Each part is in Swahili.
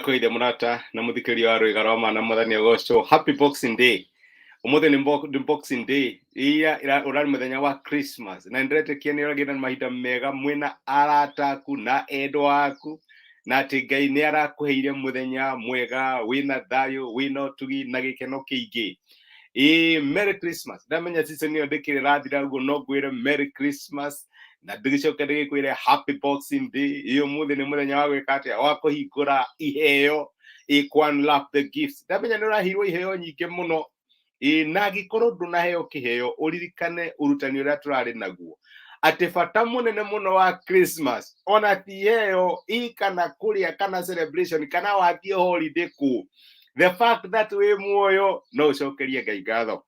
ndakwire murata na muthikiri wa Rwigara wa Mana Muthani Agosto. Happy Boxing Day. Umuthi ni Boxing Day. Iya urari muthenya wa Christmas. Na ndrete kieni uragina mahinda mega mwina arataku na endo aku. Na ati Ngai ni arakuheire muthenya mwega wina thayo wina utugi na gikeno kiingi. Merry Christmas. Ndamenya season iyo ndikire rathira uguo no ngwire Merry Christmas. Na ndigicoka ndigikwire Happy Boxing Day. Iyo muthi ni muthenya wa gwika atia wa kuhingura iheo unwrap the gifts. Ndamenya ni urahirwo iheo nyingi muno. Na gikorwo ndunaheo kiheo uririkane urutani uria turari naguo ati bata munene muno wa Christmas ona ti iheo kana kuria kana celebration kana wathie holiday ku. The fact that we muoyo no ucokerie Ngai ngatho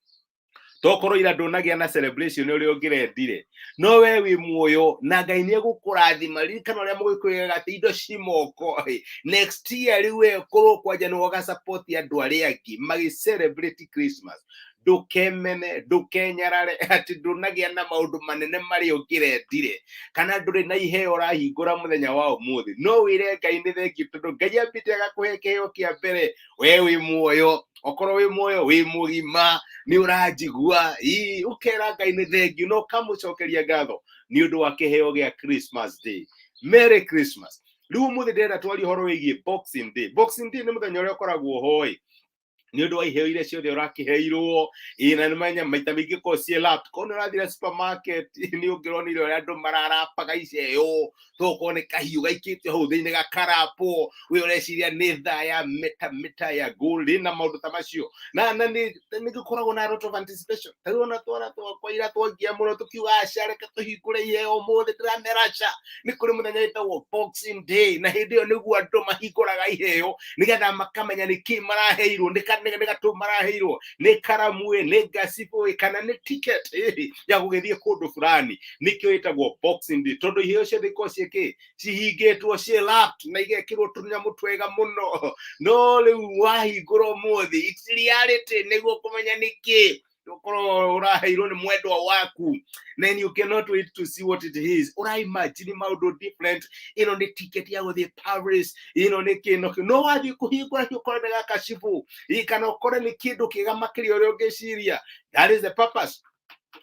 tokorwo ira ndunagia na celebration uri ungirendire no we wi muoyo na Ngai ni egukurathima ririkana uria mugikuiga ati indo cimoko next year riwe korwo kwanja no ga support andu aria angi magi celebrate Christmas ndukemene ndukenyarare ati ndunagia na maundu manene mari ungirendire kana nduri na iheo rahingura muthenya wa umuthi no wire Ngai ni thengi tondu Ngai ambite agakuhe kiheo kia mbere we wi muoyo okorwo wi muoyo wi mugima ni urajigua ukera Ngai ni thengi no kamucokeria ngatho ni undu wa kiheo gia Christmas Day. Merry Christmas. Riu muthi ndenda twari horo wigie Boxing Day. Boxing Day ni muthenya uria ukoragwo hoi ni undu wa iheo iria ciothe urakiheirwo ina nimanya maita mingi ko cie lap kono rathira supermarket ni ungironire uria andu mararapaga iceo toko ni kahiu gaikite ho thiini ga karapo we ureciria ni thaya meta ya gold na maundu ta macio na ni gikoragwo na lot of anticipation tariona twara kwa ira twangia muno tukiuga acare katuhingure iheo muthi ndirameracha ni kuri muthenya witagwo Boxing Day na hindi yo niguo andu mahinguraga iheo nigetha makamenya ni ki maraheirwo nega tu maraheirwo ni karamue ni gasipo kana ni ticket ya gugithie kundu fulani nikyo itagwo Boxing Day tondu iheo cia thiko cieke cihingetwo cie lapped na igekirwo tunyamu twega muno no riu wahingurwo muthi it's reality niguo kumenya niki ukoro uraheirwo ni mwendwa waku then you cannot wait to see what it is ura imagine maundu different ni ticket ya guthie Paris ni kino no wathi kuhingura ukore na kashifu kana ukore ni kindu kiga makiri uria ungiciria. That is the purpose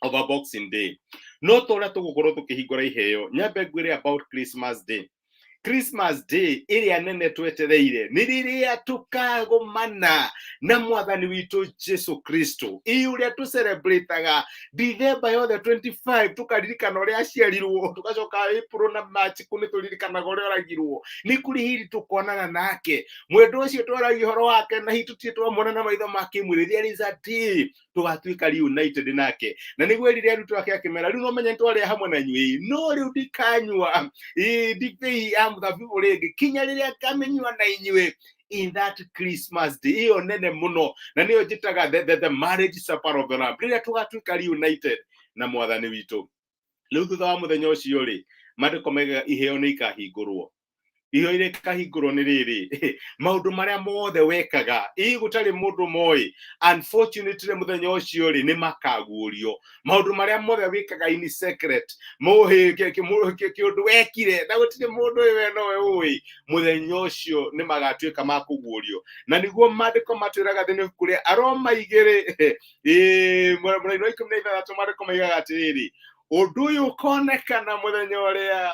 of a Boxing Day. No tora tugukorwo tukihingura iheo nyambe ngwire about Christmas Day. Christmas Day iria nene twetereire ni riria tukagumana na mwathani witu Jesu Kristo iuria tu celebrateaga December yothe 25 tukaririkana uria aciarirwo tugacoka April na March kuni turirikana uria aragirwo ni kuri hiri tukonana nake mwendu ucio twaragi horo wake na hitutie twamona na maitho make mwiri there is a day tugatuika reunited nake na niguo riri arutu ake akimera riu no menye twari hamwe na nyui no riu ndikanywa ndikei muthabibu ringi kinya riria kamenywa na inywe in that Christmas Day iyo nene muno na niyo njitaga the marriage supper of the Lamb riria tugatuika reunited na mwathani witu. Riu thutha wa muthenya ucio ri mandiko mega iheo ni ikahingurwo iheo ire kahingurwo ni riri maundu maria mothe wekaga gutari mundu moi unfortunately muthenya ucio ri ni makagurio maundu maria mothe wekaga in secret mohi kiundu wekire na gutire mundu we no we ui muthenya ucio ni magatuika makugurio na niguo mandiko matwiraga thini kuri Aroma 2 muraino 13 mandiko maigaga atiri undu uyu ukonekana muthenya uria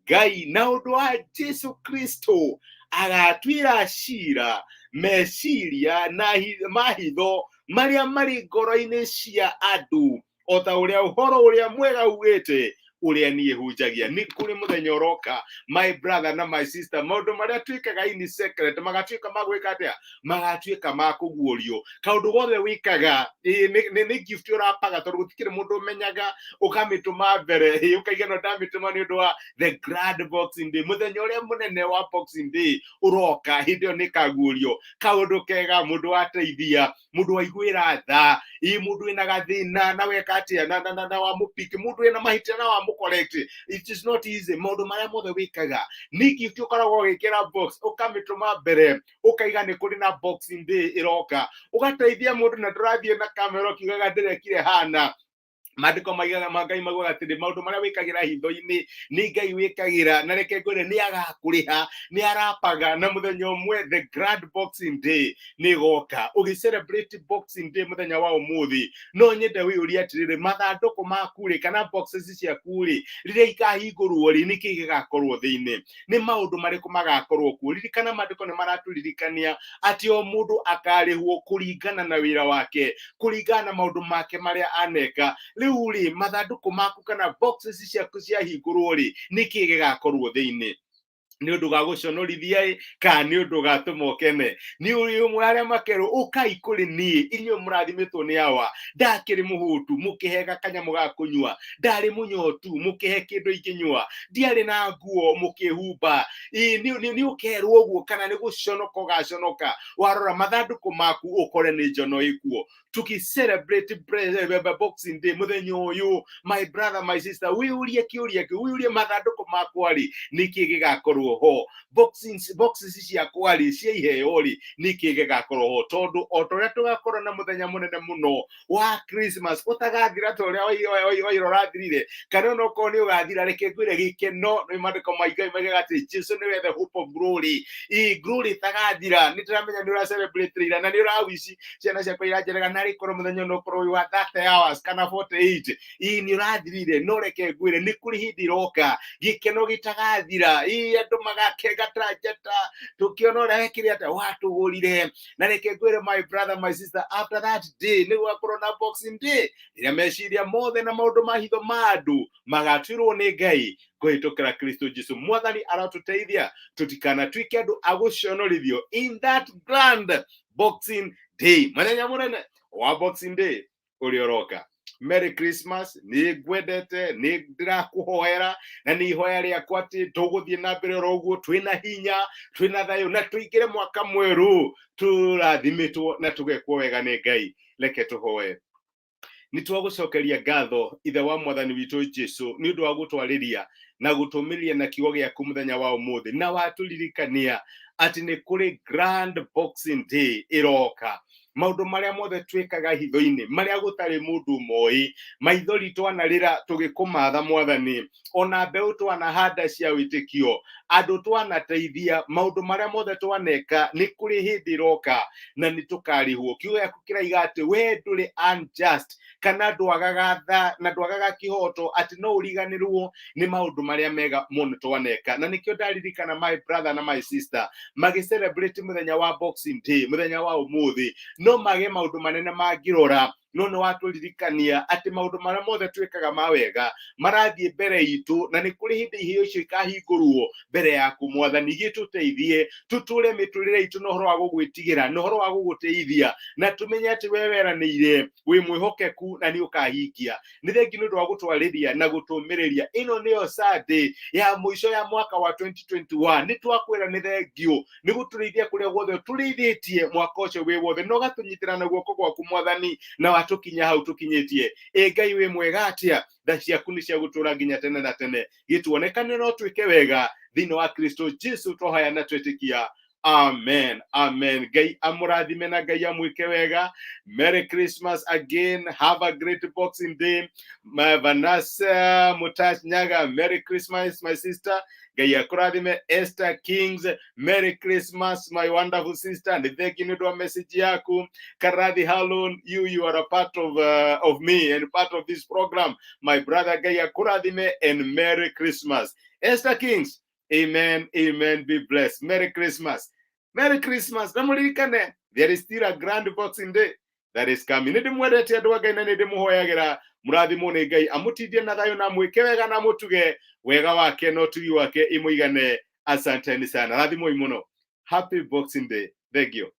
Ngai na undu wa Jesu Kristo agatwira cira meciria na mahitho maria mari ngoro-ini cia andu ota uria uhoro uria mwega ugite uria nie hunjagia ni kuri muthenya uroka my brother na my sister maundu maria twikaga in secret magatwika magwika atia magatwika makuguorio kaundu gothe wikaga ni gift urapaga tondu gutikire mundu menyaga ukamituma mbere ukaiga no ndamituma ni undu wa the grand Boxing Day muthenya uria munene wa Boxing Day uroka hindio ni kaguorio kaundu kega mundu wateithia mundu waiguira tha mundu ina gathina na weka atia na wa mupiki mundu ina mahitana na wa correct. It is not easy. Maundu maria mothe wikaga ni gift ukoragwo gikira box ukamituma mbere ukaiga ni kuri na Boxing Day iroka ugateithia mundu na ndurathie na camera kigaga ndirekire hana Mandiko maigaga Ngai maguaga atĩrĩ maũndũ marĩa wĩkagĩra hitho-inĩ nĩ Ngai wĩkagĩra, na reke ngwĩre nĩ agakũrĩha, nĩ arapaga. Na mũthenya ũmwe the grand Boxing Day nĩ ĩgoka, ũgĩ-celebrate Boxing Day mũthenya wa ũmũthĩ. No nyende wĩyũrie atĩrĩrĩ, mathandũkũ maku rĩ, kana boxes ciaku rĩ, rĩrĩa ikahingũrwo rĩ, nĩkĩ gĩgakorwo thĩinĩ? Nĩ maũndũ marĩkũ magakorwo kuo? Ririkana mandĩko nĩ maratũririkania atĩ o mũndũ akarĩhwo kũringana na wĩra wake, kũringana na maũndũ make marĩa aneka. Rĩu rĩ, mathandũkũ maku kana boxes ciaku ciahingũrwo rĩ, nĩkĩ gĩgakorwo thĩinĩ? Nĩ ũndũ wa gũconorithia kana nĩ ũndũ gatũma ũkene? Nĩ ũrĩ ũmwe arĩa makerwo ũkai kũrĩ niĩ inyuĩ mũrathimĩtwo nĩ Hawa, ndakĩrĩ mũhũtu mũkĩhega kanyamũ ga kũnyua, ndarĩ mũnyotu mũkĩhe kĩndũ ingĩnyua, ndiarĩ na nguo mũkĩhumba. Nĩ ũkerwo ũguo kana nĩ gũconoka ũgaconoka? Warora mathandũkũ maku ũkore nĩ njono ĩkuo. Tuki-celebrate Boxing Day mũthenya ũyũ, my brother my sister, wĩyũrie kĩũria kĩu, wĩyũrie mathandũkũ makwa rĩ, nĩkĩ gĩgakorwo ho? Boxes ciakwa rĩ, cia iheo rĩ, nĩkĩ gĩgakorwo ho? Tondũ o ta ũrĩa tũgakorwo na mũthenya mũnene mũno wa Christmas ũtagathira ta ũrĩa waira ũrathirire, kana ona okorwo nĩ ũgathira, reke ngwĩre gĩkeno nĩ mandĩko ma Ngai maigaga atĩ Jesu nĩwe the hope of glory. Glory ĩtagathira. Nĩ ndĩramenya nĩ ũra-celebrate ira na nĩ ũrawici ciana ciakwa iranjerega narĩ korwo mũthenya no korwo wa 30 hours kana 48 nĩ ũrathirire. No reke ngwĩre nĩ kũrĩ hĩndĩ ĩroka gĩkeno gĩtagathira, andũ magakega ta njata, tũkĩona ũrĩa wekire atĩa watũgũrire. Na reke ngwĩre my brother my sister, after that day nĩ gũgakorwo na Boxing Day, rĩrĩa meciria mothe na maũndũ ma hitho ma andũ magatuĩrwo nĩ Ngai kũhĩtũkĩra Kristo Jesu. Mwathani aratũteithia tũtikanatuĩke andũ a gũconorithio in that grand Boxing Day, mũthenya mũnene wa Boxing Day ũrĩa ũroka. Merry Christmas, nĩ ngwendete, nĩ ndĩrakũhoera na nĩ ihoya rĩakwa atĩ tũgũthiĩ na mbere oro ũguo twĩna hinya, twĩna thayũ na tũingĩre mwaka mwerũ tũrathimĩtwo na tũgekwo wega nĩ Ngai. Reke tũhoe. Nĩ twagũcokeria ngatho ithe wa mwathani witũ Jesu nĩ ũndũ wa gũtwarĩria na gũtũmĩria na kiugo gĩaku mũthenya wa ũmũthĩ, na watũririkania atĩ nĩ kũrĩ grand Boxing Day ĩroka. Maũndũ marĩa mothe twĩkaga hitho-inĩ marĩa gũtarĩ mũndũ moĩ, maithori twanarĩra tũgĩkũmatha Mwathani, ona mbeũ twanahanda cia wĩtĩkio, andũ twanateithia, maũndũ marĩa mothe twaneka, nĩ kũrĩ hĩndĩ ĩroka na nĩ tũkarĩhwo. Kiugo gĩaku kĩraiga atĩ we ndũrĩ unjust kana ndwagaga tha na ndwagaga kĩhoto atĩ no ũriganĩrwo nĩ maũndũ marĩa mega mũno twaneka. Na nĩkĩo ndaririkana my brother na my sister magĩ-celebrate mũthenya wa Boxing Day, mũthenya wa ũmũthĩ, no mage maũndũ manene mangĩrora, no nĩ watũririkania atĩ maũndũ marĩa mothe twĩkaga ma wega marathiĩ mbere itũ, na nĩ kũrĩ hĩndĩ iheo icio ikahingũrwo mbere yaku Mwathani. Gĩtũteithie tũtũre mĩtũrĩre itũ na ũhoro wa gũgwĩtigĩra na ũhoro wa gũgũteithia, na tũmenye atĩ we weranĩire wĩ mwĩhokeku na nĩ ũkahingia. Nĩ thengiũ nĩ ũndũ wa gũtwarĩria na gũtũmĩrĩria. Ĩno nĩyo Sunday ya mũico ya mwaka wa 2021. Nĩ twakwĩra nĩ thengiũ nĩ gũtũrĩithia kũrĩa guothe tũrĩithĩtie mwaka ũcio wĩ wothe, na ũgatũnyitĩra na guoko gwaku Mwathani, na watũkinya hau tũkinyĩtie. Ngai wĩ mwega atĩa, tha ciaku nĩ cia gũtũra nginya tene na tene. Gĩtuonekane no twĩke wega thĩinĩ wa Kristo Jesu twahoya na twĩtĩkia. Amen. Amen. Ngai amũrathime na Ngai amwĩke wega. Merry Christmas again. Have a great Boxing Day. Vanessa Mutach Nyaga, Merry Christmas my sister. Ngai akũrathime. Esther Kings, Merry Christmas my wonderful sister. And thank you for message yaku. Karathi Halon, you are a part of me and part of this program. My brother Ngai akũrathime and Merry Christmas. Esther Kings, amen, amen, be blessed. Merry Christmas. Merry Christmas. Namuririkane, there is still a grand Boxing Day that is coming. Nĩndĩ mwendete andũ a Ngai na nĩndĩ mũhoyagĩra mũrathimwo nĩ Ngai amũtindie na thayũ na mwĩke wega na mũtuge wega wake na ũtugi wake imũigane. Asanteni sana. Rathimwo mũno. Happy Boxing Day. Thank you.